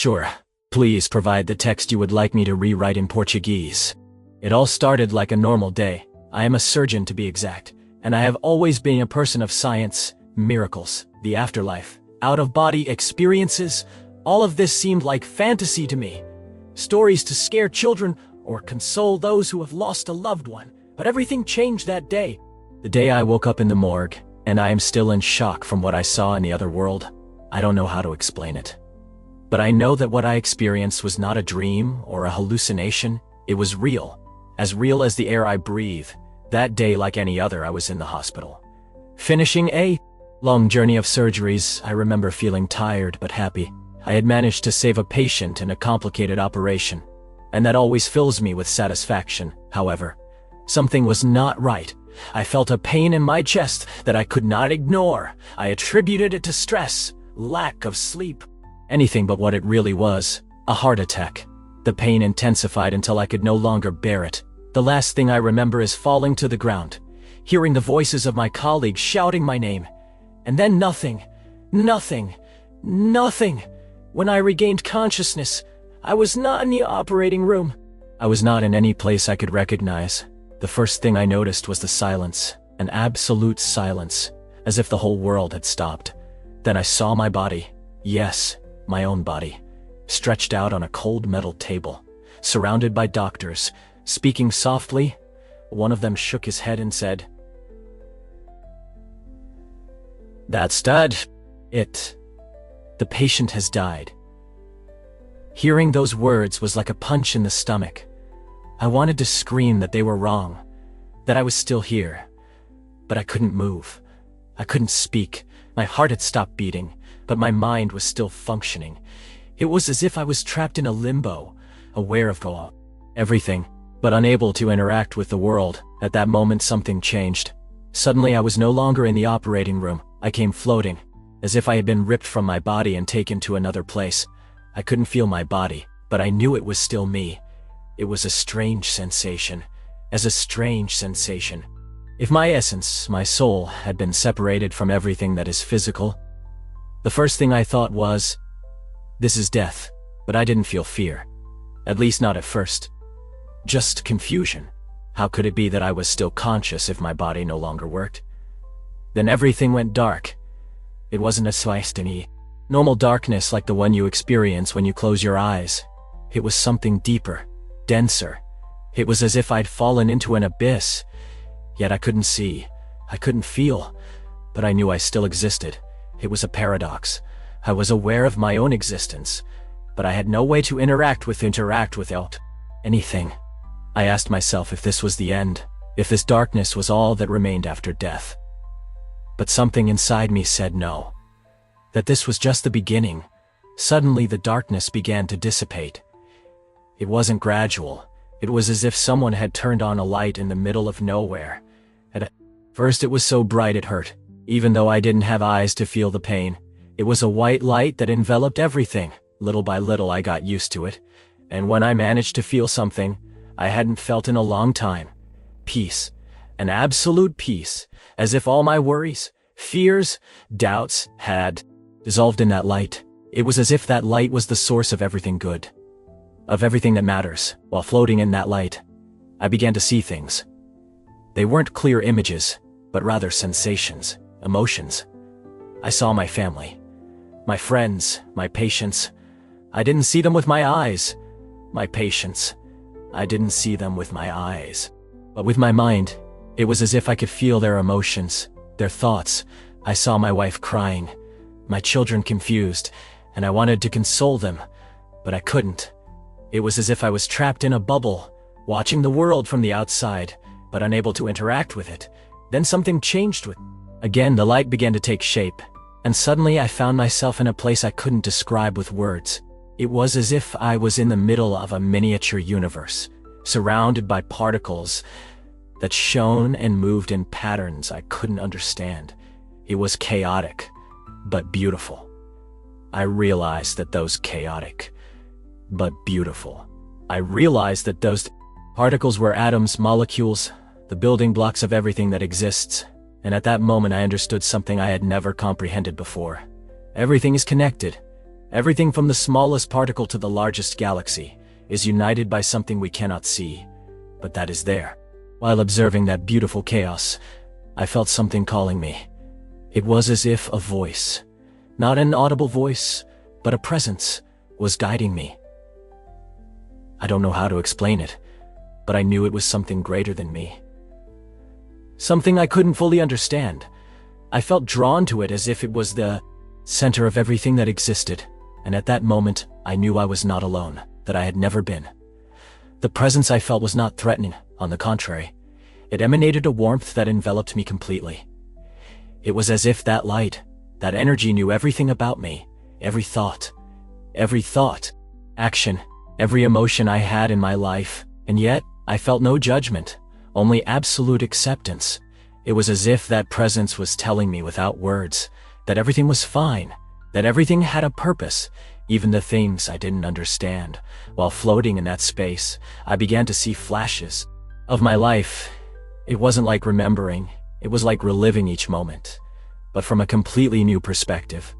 Sure. Please provide the text you would like me to rewrite in Portuguese. It all started like a normal day. I am a surgeon to be exact, and I have always been a person of science, miracles, the afterlife, out-of-body experiences. All of this seemed like fantasy to me. Stories to scare children or console those who have lost a loved one. But everything changed that day. The day I woke up in the morgue, and I am still in shock from what I saw in the other world. I don't know how to explain it. But I know that what I experienced was not a dream or a hallucination. It was real as the air I breathe. That day, like any other, I was in the hospital. Finishing a long journey of surgeries, I remember feeling tired but happy. I had managed to save a patient in a complicated operation, and that always fills me with satisfaction. However, something was not right. I felt a pain in my chest that I could not ignore. I attributed it to stress, lack of sleep, anything but what it really was, a heart attack. The pain intensified until I could no longer bear it. The last thing I remember is falling to the ground, hearing the voices of my colleagues shouting my name, and then nothing. When I regained consciousness, I was not in the operating room. I was not in any place I could recognize. The first thing I noticed was the silence, an absolute silence, as if the whole world had stopped. Then I saw my body, yes, my own body, stretched out on a cold metal table, surrounded by doctors, speaking softly. One of them shook his head and said, "That's dead. The patient has died." Hearing those words was like a punch in the stomach. I wanted to scream that they were wrong, that I was still here, but I couldn't move. I couldn't speak. My heart had stopped beating, but my mind was still functioning. It was as if I was trapped in a limbo, aware of everything, but unable to interact with the world. At that moment, something changed. Suddenly, I was no longer in the operating room. I came floating, as if I had been ripped from my body and taken to another place. I couldn't feel my body, but I knew it was still me. It was a strange sensation, If my essence, my soul, had been separated from everything that is physical, the first thing I thought was, this is death, but I didn't feel fear. At least not at first. Just confusion. How could it be that I was still conscious if my body no longer worked? Then everything went dark. It wasn't a normal darkness like the one you experience when you close your eyes. It was something deeper, denser. It was as if I'd fallen into an abyss. Yet I couldn't see, I couldn't feel, but I knew I still existed. It was a paradox. I was aware of my own existence, but I had no way to interact with anything. I asked myself if this was the end, if this darkness was all that remained after death. But something inside me said no, that this was just the beginning. Suddenly the darkness began to dissipate. It wasn't gradual. It was as if someone had turned on a light in the middle of nowhere. At first it was so bright it hurt, even though I didn't have eyes to feel the pain. It was a white light that enveloped everything. Little by little I got used to it, and when I managed to feel something I hadn't felt in a long time, peace, an absolute peace, as if all my worries, fears, doubts had dissolved in that light. It was as if that light was the source of everything good, of everything that matters. While floating in that light, I began to see things. They weren't clear images, but rather sensations, emotions. I saw my family, my friends, my patients. I didn't see them with my eyes. My patients, I didn't see them with my eyes. But with my mind, it was as if I could feel their emotions, their thoughts. I saw my wife crying, my children confused, and I wanted to console them, but I couldn't. It was as if I was trapped in a bubble, watching the world from the outside, but unable to interact with it. Then something changed again, the light began to take shape, and suddenly I found myself in a place I couldn't describe with words. It was as if I was in the middle of a miniature universe, surrounded by particles that shone and moved in patterns I couldn't understand. It was chaotic, but beautiful. I realized that those particles were atoms, molecules, the building blocks of everything that exists. And at that moment I understood something I had never comprehended before. Everything is connected. Everything from the smallest particle to the largest galaxy is united by something we cannot see, but that is there. While observing that beautiful chaos, I felt something calling me. It was as if a voice, not an audible voice, but a presence, was guiding me. I don't know how to explain it, but I knew it was something greater than me. Something I couldn't fully understand. I felt drawn to it as if it was the center of everything that existed, and at that moment, I knew I was not alone, that I had never been. The presence I felt was not threatening, on the contrary. It emanated a warmth that enveloped me completely. It was as if that light, that energy knew everything about me, every thought, action, every emotion I had in my life, and yet, I felt no judgment, only absolute acceptance. It was as if that presence was telling me without words that everything was fine, that everything had a purpose, even the things I didn't understand. While floating in that space, I began to see flashes of my life. It wasn't like remembering, it was like reliving each moment, but from a completely new perspective.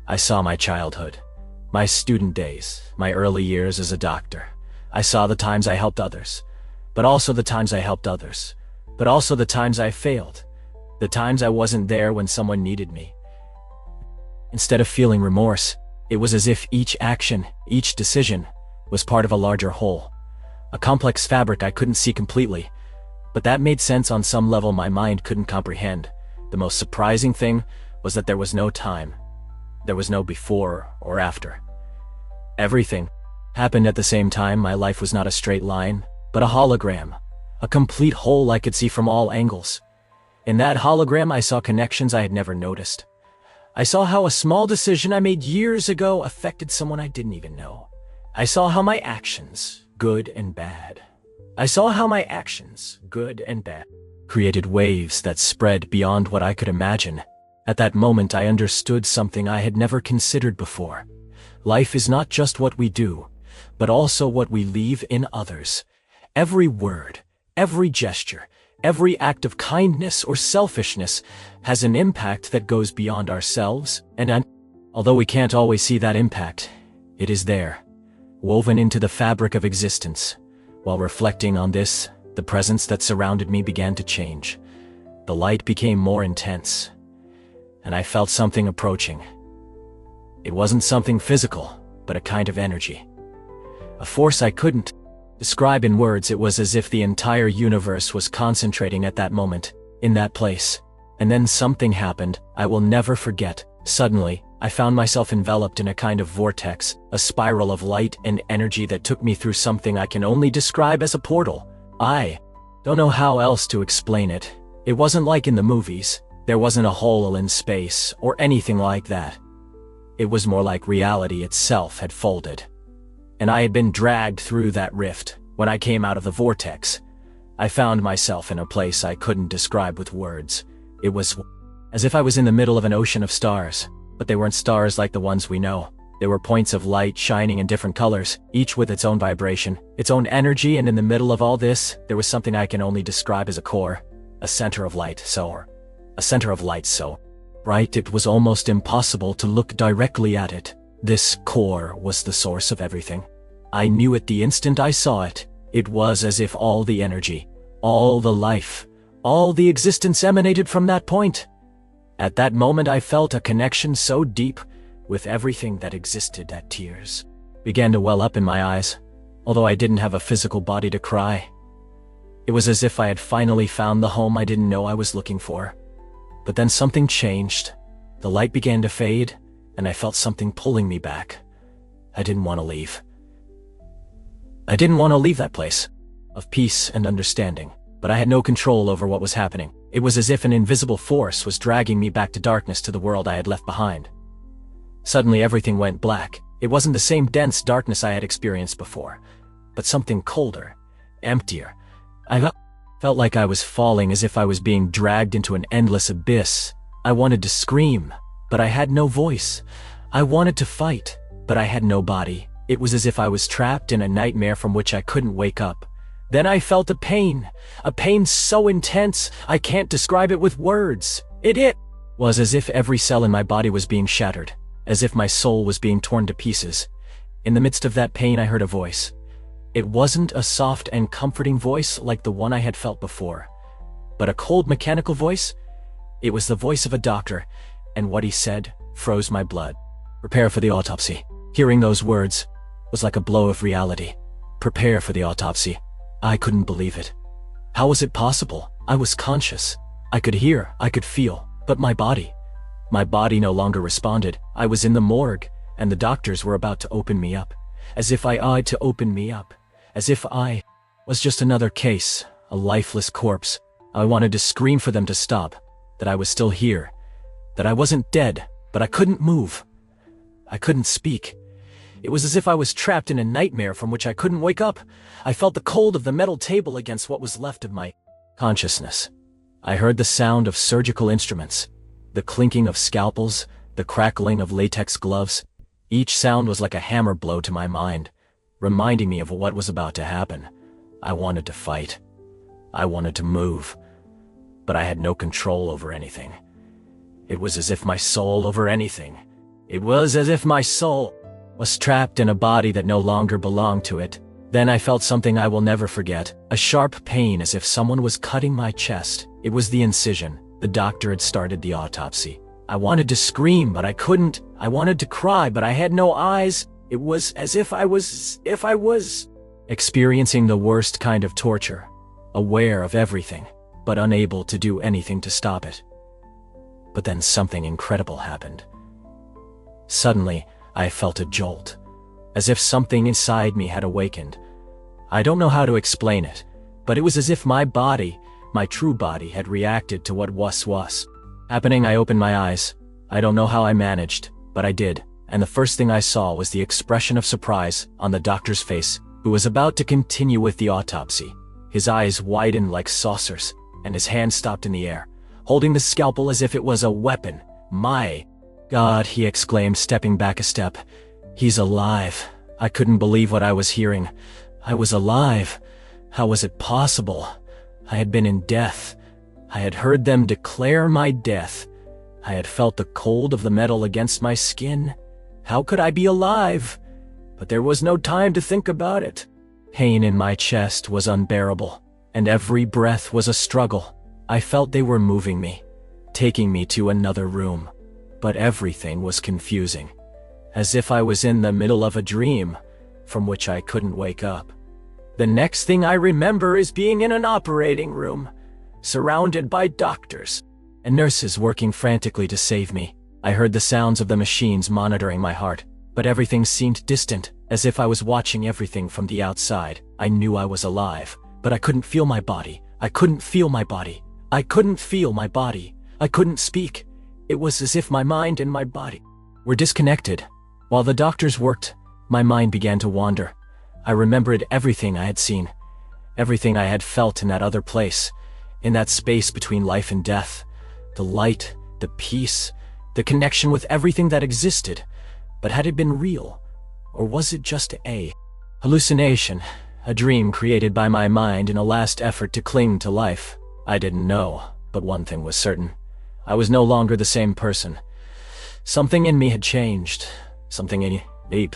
I saw my childhood, my student days, my early years as a doctor. I saw the times I helped others, but also the times I helped others, but also the times I failed, the times I wasn't there when someone needed me. Instead of feeling remorse, it was as if each action, each decision, was part of a larger whole, a complex fabric I couldn't see completely, but that made sense on some level my mind couldn't comprehend. The most surprising thing was that there was no time. There was no before or after. Everything happened at the same time. My life was not a straight line, but a hologram, a complete whole I could see from all angles. In that hologram, I saw connections I had never noticed. I saw how a small decision I made years ago affected someone I didn't even know. I saw how my actions, good and bad, created waves that spread beyond what I could imagine. At that moment, I understood something I had never considered before. Life is not just what we do, but also what we leave in others. Every word, every gesture, every act of kindness or selfishness has an impact that goes beyond ourselves, and although we can't always see that impact, it is there, woven into the fabric of existence. While reflecting on this, the presence that surrounded me began to change. The light became more intense, and I felt something approaching. It wasn't something physical, but a kind of energy. A force I couldn't describe in words. It was as if the entire universe was concentrating at that moment, in that place. And then something happened I will never forget. Suddenly, I found myself enveloped in a kind of vortex, a spiral of light and energy that took me through something I can only describe as a portal. I don't know how else to explain it. It wasn't like in the movies. There wasn't a hole in space or anything like that. It was more like reality itself had folded, and I had been dragged through that rift. When I came out of the vortex, I found myself in a place I couldn't describe with words. It was as if I was in the middle of an ocean of stars, but they weren't stars like the ones we know. They were points of light shining in different colors, each with its own vibration, its own energy, and in the middle of all this, there was something I can only describe as a core, a center of light, so bright it was almost impossible to look directly at it. This core was the source of everything. I knew it the instant I saw it. It was as if all the energy, all the life, all the existence emanated from that point. At that moment I felt a connection so deep with everything that existed that tears began to well up in my eyes, although I didn't have a physical body to cry. It was as if I had finally found the home I didn't know I was looking for. But then something changed. The light began to fade, and I felt something pulling me back. I didn't want to leave. I didn't want to leave that place of peace and understanding, but I had no control over what was happening. It was as if an invisible force was dragging me back to darkness, to the world I had left behind. Suddenly everything went black. It wasn't the same dense darkness I had experienced before, but something colder, emptier. I felt like I was falling, as if I was being dragged into an endless abyss. I wanted to scream, but I had no voice. I wanted to fight, but I had no body. It was as if I was trapped in a nightmare from which I couldn't wake up. Then I felt a pain so intense I can't describe it with words. It was as if every cell in my body was being shattered. as if my soul was being torn to pieces. In the midst of that pain, I heard a voice. It wasn't a soft and comforting voice like the one I had felt before, but a cold, mechanical voice. It was the voice of a doctor, and what he said froze my blood. "Prepare for the autopsy." Hearing those words was like a blow of reality. Prepare for the autopsy. I couldn't believe it. How was it possible? I was conscious. I could hear, I could feel, but my body no longer responded. I was in the morgue, and the doctors were about to open me up, as if I ought to open me up, as if I was just another case, a lifeless corpse. I wanted to scream for them to stop, that I was still here, that I wasn't dead, but I couldn't move. I couldn't speak. It was as if I was trapped in a nightmare from which I couldn't wake up. I felt the cold of the metal table against what was left of my consciousness. I heard the sound of surgical instruments, the clinking of scalpels, the crackling of latex gloves. Each sound was like a hammer blow to my mind, reminding me of what was about to happen. I wanted to fight. I wanted to move, but I had no control over anything. It was as if my soul over anything. It was as if my soul was trapped in a body that no longer belonged to it. Then I felt something I will never forget, a sharp pain as if someone was cutting my chest. It was the incision. The doctor had started the autopsy. I wanted to scream, but I couldn't. I wanted to cry, but I had no eyes. It was as if I was experiencing the worst kind of torture, aware of everything, but unable to do anything to stop it. But then something incredible happened. Suddenly, I felt a jolt, as if something inside me had awakened. I don't know how to explain it, but it was as if my body, my true body, had reacted to what was happening. I opened my eyes. I don't know how I managed, but I did, and the first thing I saw was the expression of surprise on the doctor's face, who was about to continue with the autopsy. His eyes widened like saucers, and his hand stopped in the air, holding the scalpel as if it was a weapon. "My God," he exclaimed, stepping back a step. "He's alive." I couldn't believe what I was hearing. I was alive. How was it possible? I had been in death. I had heard them declare my death. I had felt the cold of the metal against my skin. How could I be alive? But there was no time to think about it. Pain in my chest was unbearable, and every breath was a struggle. I felt they were moving me, taking me to another room. But everything was confusing, as if I was in the middle of a dream from which I couldn't wake up. The next thing I remember is being in an operating room, surrounded by doctors and nurses working frantically to save me. I heard the sounds of the machines monitoring my heart, but everything seemed distant, as if I was watching everything from the outside. I knew I was alive, but I couldn't feel my body. I couldn't feel my body. I couldn't feel my body. I couldn't speak. It was as if my mind and my body were disconnected. While the doctors worked, my mind began to wander. I remembered everything I had seen, everything I had felt in that other place, in that space between life and death. The light, the peace, the connection with everything that existed. But had it been real? Or was it just a hallucination, a dream created by my mind in a last effort to cling to life? I didn't know, but one thing was certain. I was no longer the same person. Something in me had changed. Something deep.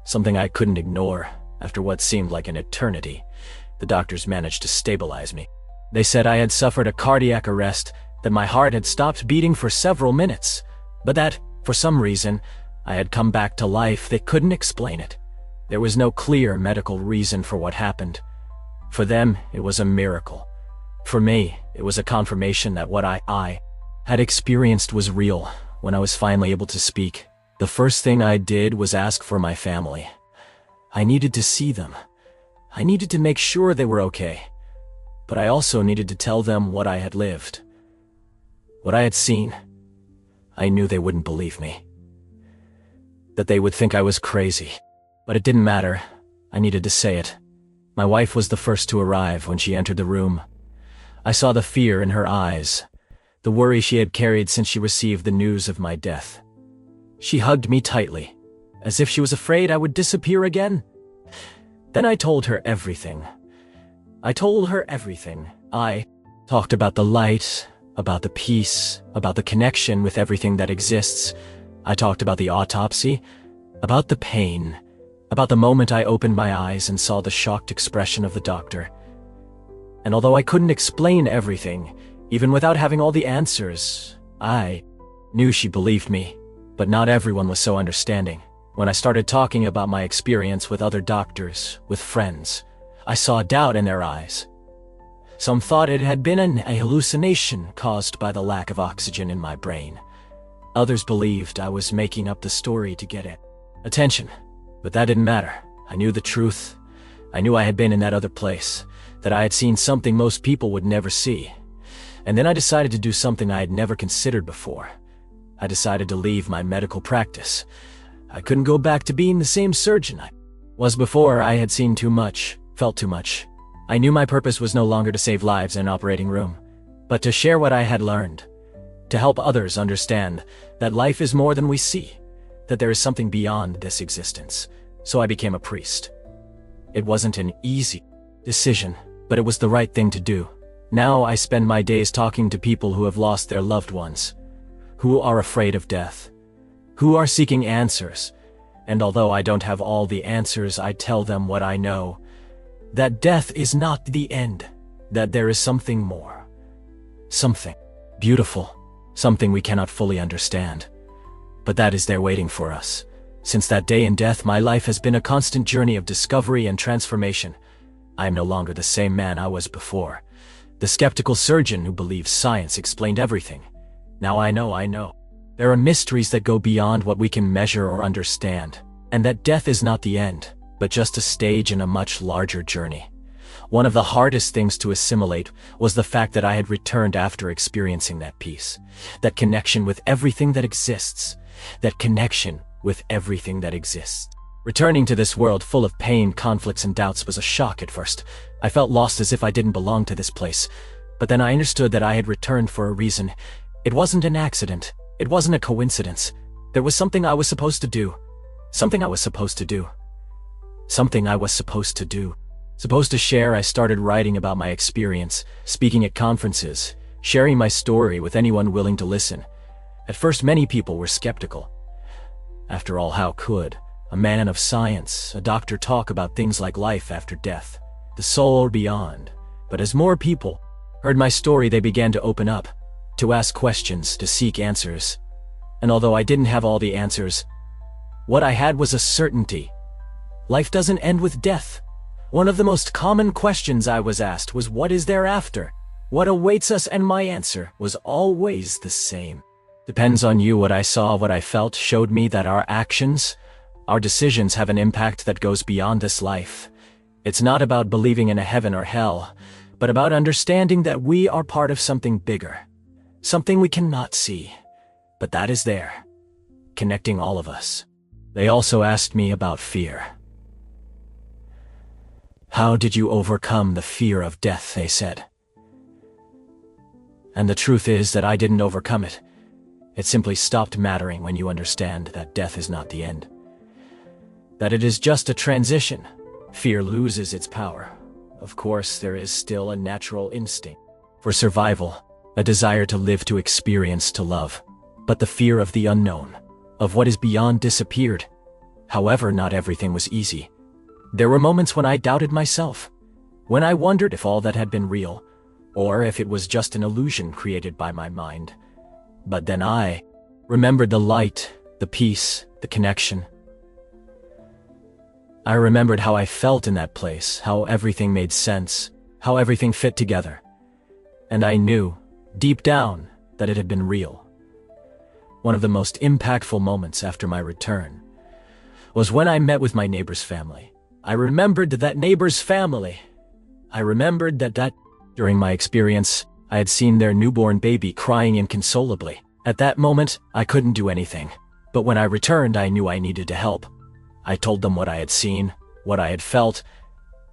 Something I couldn't ignore. After what seemed like an eternity, the doctors managed to stabilize me. They said I had suffered a cardiac arrest, that my heart had stopped beating for several minutes, but that, for some reason, I had come back to life. They couldn't explain it. There was no clear medical reason for what happened. For them, it was a miracle. For me, it was a confirmation that what I had experienced was real. When I was finally able to speak, the first thing I did was ask for my family. I needed to see them. I needed to make sure they were okay. But I also needed to tell them what I had lived, what I had seen. I knew they wouldn't believe me, that they would think I was crazy. But it didn't matter. I needed to say it. My wife was the first to arrive when she entered the room. I saw the fear in her eyes, the worry she had carried since she received the news of my death. She hugged me tightly, as if she was afraid I would disappear again. Then I told her everything. I told her everything. I talked about the light, about the peace, about the connection with everything that exists. I talked about the autopsy, about the pain, about the moment I opened my eyes and saw the shocked expression of the doctor. And although I couldn't explain everything, even without having all the answers, I knew she believed me. But not everyone was so understanding. When I started talking about my experience with other doctors, with friends, I saw doubt in their eyes. Some thought it had been a hallucination caused by the lack of oxygen in my brain. Others believed I was making up the story to get attention. But that didn't matter. I knew the truth. I knew I had been in that other place, that I had seen something most people would never see. And then I decided to do something I had never considered before. I decided to leave my medical practice. I couldn't go back to being the same surgeon I was before. I had seen too much, felt too much. I knew my purpose was no longer to save lives in an operating room, but to share what I had learned, to help others understand that life is more than we see, that there is something beyond this existence. So I became a priest. It wasn't an easy decision, but it was the right thing to do. Now I spend my days talking to people who have lost their loved ones, who are afraid of death, who are seeking answers, and although I don't have all the answers, I tell them what I know, that death is not the end, that there is something more, something beautiful, something we cannot fully understand, but that is there waiting for us. Since that day in death, my life has been a constant journey of discovery and transformation. I am no longer the same man I was before, the skeptical surgeon who believes science explained everything. Now I know. There are mysteries that go beyond what we can measure or understand, and that death is not the end, but just a stage in a much larger journey. One of the hardest things to assimilate was the fact that I had returned after experiencing that peace, that connection with everything that exists, that connection with everything that exists. Returning to this world full of pain, conflicts, and doubts was a shock at first. I felt lost, as if I didn't belong to this place. But then I understood that I had returned for a reason. It wasn't an accident. It wasn't a coincidence. There was something I was supposed to do. Something I was supposed to do. Something I was supposed to do. Supposed to share. I started writing about my experience, speaking at conferences, sharing my story with anyone willing to listen. At first, many people were skeptical. After all, how could a man of science, a doctor, talk about things like life after death, the soul or beyond? But as more people heard my story, they began to open up, to ask questions, to seek answers. And although I didn't have all the answers, what I had was a certainty. Life doesn't end with death. One of the most common questions I was asked was, what is thereafter? What awaits us? And my answer was always the same. Depends on you. What I saw, what I felt, showed me that our actions, our decisions have an impact that goes beyond this life. It's not about believing in a heaven or hell, but about understanding that we are part of something bigger, something we cannot see, but that is there, connecting all of us. They also asked me about fear. How did you overcome the fear of death, they said. And the truth is that I didn't overcome it. It simply stopped mattering when you understand that death is not the end, that it is just a transition. Fear loses its power. Of course, there is still a natural instinct for survival, a desire to live, to experience, to love. But the fear of the unknown, of what is beyond, disappeared. However, not everything was easy. There were moments when I doubted myself, when I wondered if all that had been real, or if it was just an illusion created by my mind. But then I remembered the light, the peace, the connection. I remembered how I felt in that place, how everything made sense, how everything fit together. And I knew, deep down, that it had been real. One of the most impactful moments after my return was when I met with my neighbor's family. I remembered that neighbor's family. I remembered that during my experience, I had seen their newborn baby crying inconsolably. At that moment, I couldn't do anything. But when I returned, I knew I needed to help. I told them what I had seen, what I had felt,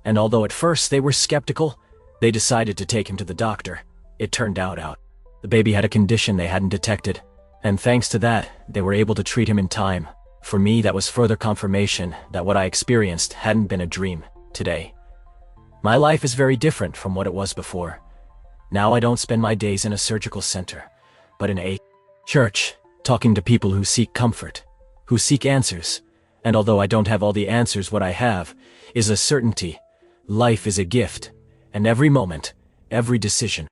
and although at first they were skeptical, they decided to take him to the doctor. It turned out the baby had a condition they hadn't detected, and thanks to that, they were able to treat him in time. For me, that was further confirmation that what I experienced hadn't been a dream. Today, my life is very different from what it was before. Now I don't spend my days in a surgical center, but in a church, talking to people who seek comfort, who seek answers. And although I don't have all the answers, what I have is a certainty. Life is a gift, and every moment, every decision,